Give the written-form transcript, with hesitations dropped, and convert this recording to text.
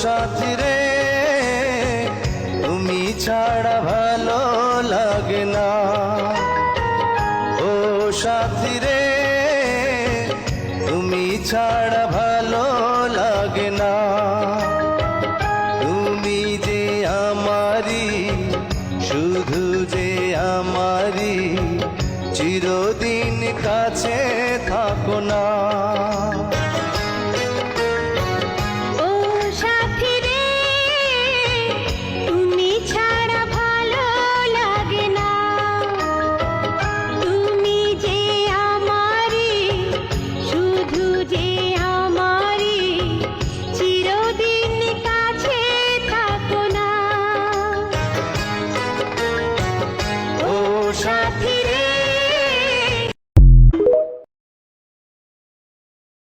সাথী রে তুমি ছাড়া ভালো লাগে না। ও সাথী রে তুমি ছাড়া ভালো লাগে না। তুমি যে আমারি, শুধু যে আমারি, চিরদিন কাছে থাকো না।